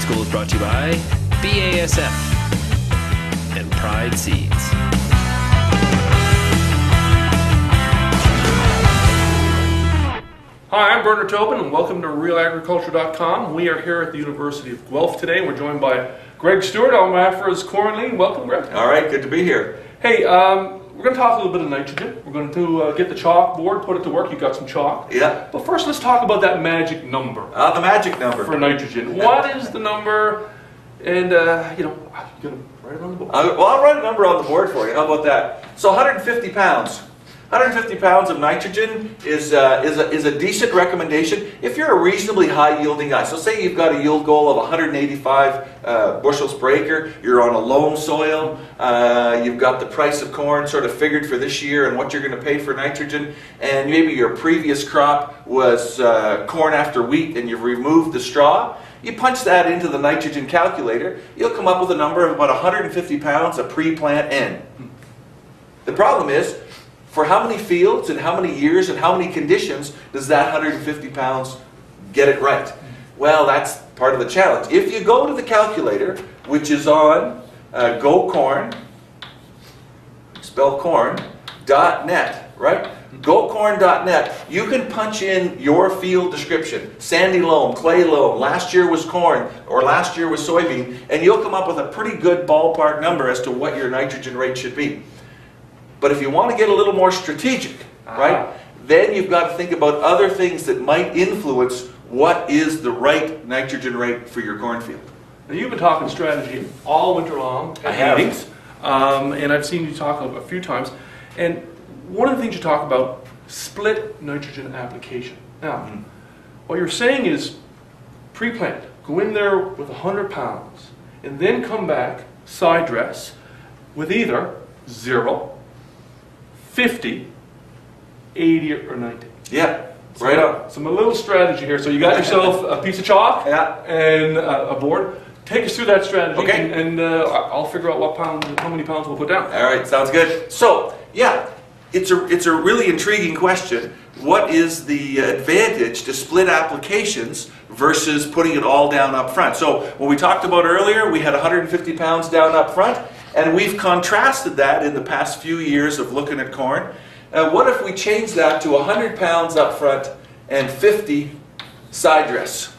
School is brought to you by BASF and Pride Seeds. Hi, I'm Bernard Tobin and welcome to RealAgriculture.com. We are here at the University of Guelph today. We're joined by Greg Stewart, alma mater Corn Lean. Welcome, Greg. All right, good to be here. Hey, we're going to talk a little bit of nitrogen. We're going to get the chalkboard, put it to work. You've got some chalk. Yeah. But first, let's talk about that magic number. The magic number. For nitrogen. What is the number? And, you're going to write it on the board? Well, I'll write a number on the board for you. How about that? So 150 pounds. 150 pounds of nitrogen is a decent recommendation if you're a reasonably high yielding guy. So say you've got a yield goal of 185 bushels per acre, you're on a loam soil, you've got the price of corn sort of figured for this year and what you're going to pay for nitrogen, and maybe your previous crop was corn after wheat and you've removed the straw. You punch that into the nitrogen calculator, you'll come up with a number of about 150 pounds of pre-plant N. The problem is, for how many fields and how many years and how many conditions does that 150 pounds get it right? Well, that's part of the challenge. If you go to the calculator, which is on GoCorn, spell corn.net, right? GoCorn.net, you can punch in your field description, sandy loam, clay loam, last year was corn, or last year was soybean, and you'll come up with a pretty good ballpark number as to what your nitrogen rate should be. But if you want to get a little more strategic, right, then you've got to think about other things that might influence what is the right nitrogen rate for your cornfield. Now, you've been talking strategy all winter long I at have. meetings, and I've seen you talk a few times. And one of the things you talk about, split nitrogen application. Now, what you're saying is pre-plant, go in there with 100 pounds, and then come back, side dress, with either 0, 50, 80, or 90. Yeah, right on. Some a little strategy here. So you got yourself a piece of chalk and a board. Take us through that strategy, Okay. and I'll figure out how many pounds we'll put down. All right, sounds good. So, yeah, it's a really intriguing question. What is the advantage to split applications versus putting it all down up front? So, what we talked about earlier, we had 150 pounds down up front, and we've contrasted that in the past few years of looking at corn. What if we change that to 100 pounds up front and 50 side dress?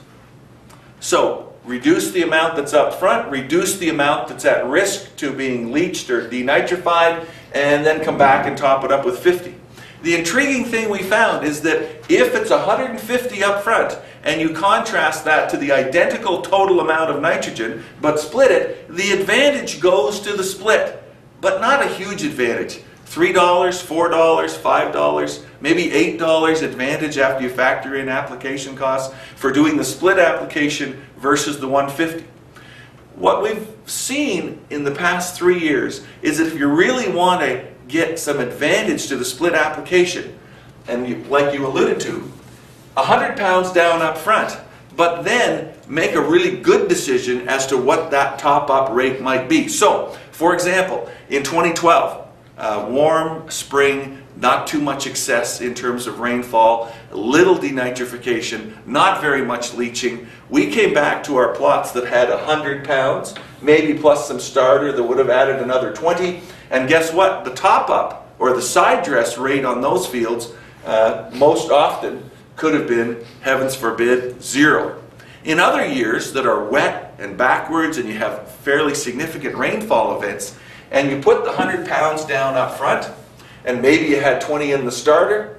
So, reduce the amount that's up front, reduce the amount that's at risk to being leached or denitrified, and then come back and top it up with 50. The intriguing thing we found is that if it's 150 up front and you contrast that to the identical total amount of nitrogen but split it, the advantage goes to the split, but not a huge advantage. $3, $4, $5, maybe $8 advantage after you factor in application costs for doing the split application versus the 150. What we've seen in the past 3 years is that if you really want to get some advantage to the split application, and like you alluded to, 100 pounds down up front, but then make a really good decision as to what that top-up rate might be. So, for example, in 2012, warm spring, not too much excess in terms of rainfall, little denitrification, not very much leaching. We came back to our plots that had 100 pounds, maybe plus some starter that would have added another 20. And guess what? The top-up, or the side dress rate on those fields, most often could have been, heavens forbid, 0. In other years that are wet and backwards and you have fairly significant rainfall events, and you put the 100 pounds down up front, and maybe you had 20 in the starter,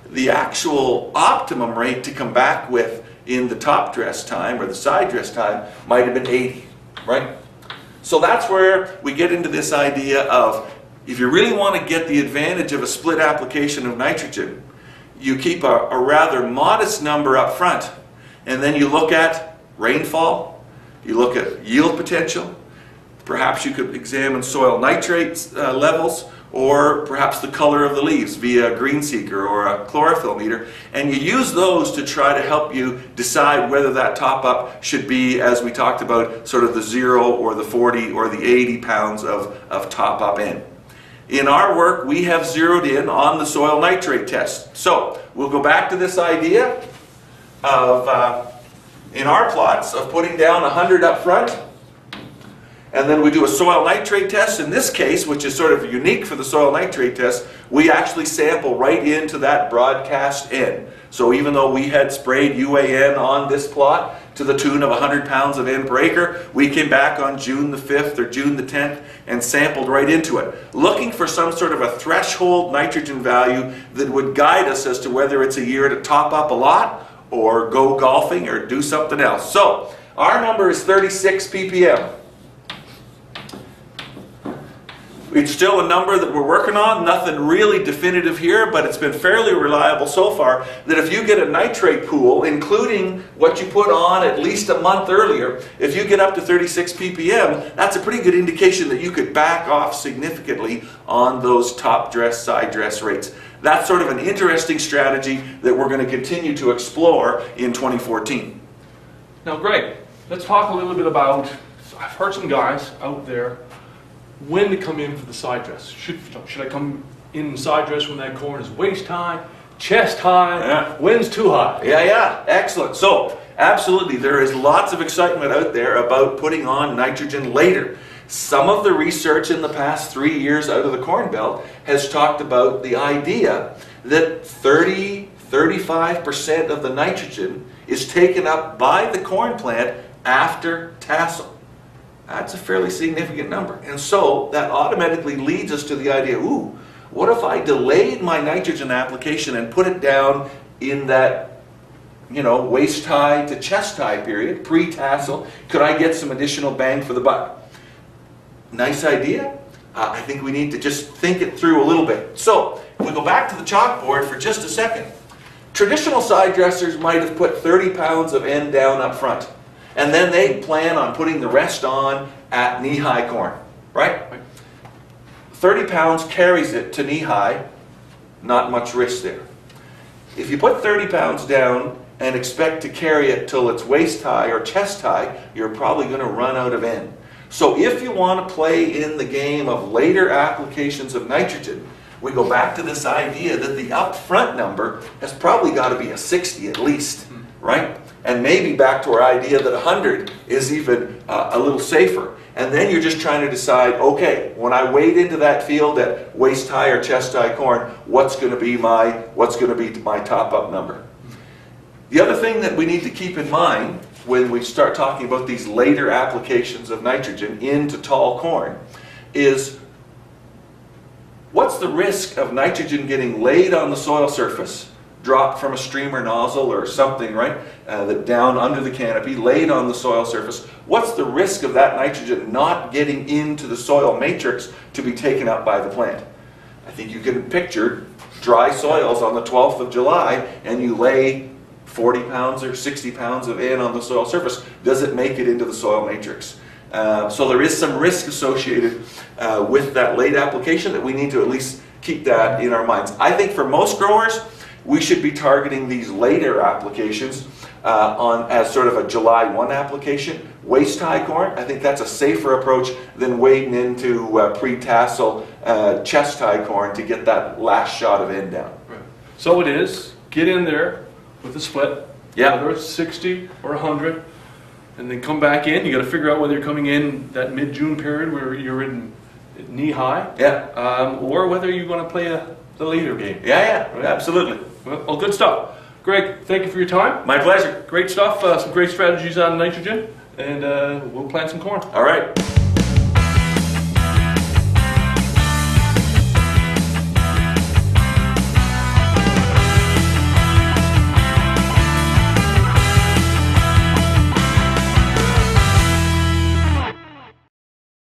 the actual optimum rate to come back with in the top dress time or the side dress time might have been 80, right? So that's where we get into this idea of, if you really want to get the advantage of a split application of nitrogen, you keep a rather modest number up front, and then you look at rainfall, you look at yield potential, perhaps you could examine soil nitrate levels, or perhaps the color of the leaves via a green seeker or a chlorophyll meter, and you use those to try to help you decide whether that top-up should be, as we talked about, sort of the 0 or the 40 or the 80 pounds of top-up in. In our work, we have zeroed in on the soil nitrate test. So we'll go back to this idea of in our plots of putting down 100 up front, and then we do a soil nitrate test. In this case, which is sort of unique for the soil nitrate test, we actually sample right into that broadcast N. So even though we had sprayed UAN on this plot to the tune of 100 pounds of N per acre, we came back on June the 5th or June the 10th and sampled right into it, looking for some sort of a threshold nitrogen value that would guide us as to whether it's a year to top up a lot or go golfing or do something else. So our number is 36 ppm. It's still a number that we're working on, nothing really definitive here, but it's been fairly reliable so far that if you get a nitrate pool, including what you put on at least a month earlier, if you get up to 36 ppm, that's a pretty good indication that you could back off significantly on those top dress, side dress rates. That's sort of an interesting strategy that we're going to continue to explore in 2014. Now, Greg, let's talk a little bit about, I've heard some guys out there, when to come in for the side dress. Should I come in side dress when that corn is waist high, chest high, Yeah. when's too high? Yeah, excellent. So, absolutely, there is lots of excitement out there about putting on nitrogen later. Some of the research in the past 3 years out of the Corn Belt has talked about the idea that 30–35% of the nitrogen is taken up by the corn plant after tassel. That's a fairly significant number. And so that automatically leads us to the idea, ooh, what if I delayed my nitrogen application and put it down in that, waist high to chest high period, pre-tassel? Could I get some additional bang for the buck? Nice idea. I think we need to just think it through a little bit. So if we go back to the chalkboard for just a second, traditional side dressers might have put 30 pounds of N down up front. And then they plan on putting the rest on at knee-high corn, right? 30 pounds carries it to knee-high, not much risk there. If you put 30 pounds down and expect to carry it till it's waist-high or chest-high, you're probably going to run out of N. So if you want to play in the game of later applications of nitrogen, we go back to this idea that the upfront number has probably got to be a 60 at least, right? And maybe back to our idea that 100 is even a little safer. And then you're just trying to decide, okay, when I wade into that field at waist high or chest high corn, what's going to be my top up number? The other thing that we need to keep in mind when we start talking about these later applications of nitrogen into tall corn is, what's the risk of nitrogen getting laid on the soil surface, dropped from a streamer nozzle or something, right, that down under the canopy, laid on the soil surface? What's the risk of that nitrogen not getting into the soil matrix to be taken up by the plant? I think you can picture dry soils on the 12th of July and you lay 40 pounds or 60 pounds of N on the soil surface. Does it make it into the soil matrix? So there is some risk associated with that late application that we need to at least keep that in our minds. I think for most growers, we should be targeting these later applications as sort of a July 1 application. Waist-high corn, I think that's a safer approach than wading into pre-tassel chest-high corn to get that last shot of N down. Right. So it is, get in there with a split, whether it's 60 or 100, and then come back in. You got to figure out whether you're coming in that mid-June period where you're in knee-high, or whether you're going to play the later game. Right? Absolutely. Well, good stuff. Greg, thank you for your time. My pleasure. Great stuff, some great strategies on nitrogen, and we'll plant some corn. All right.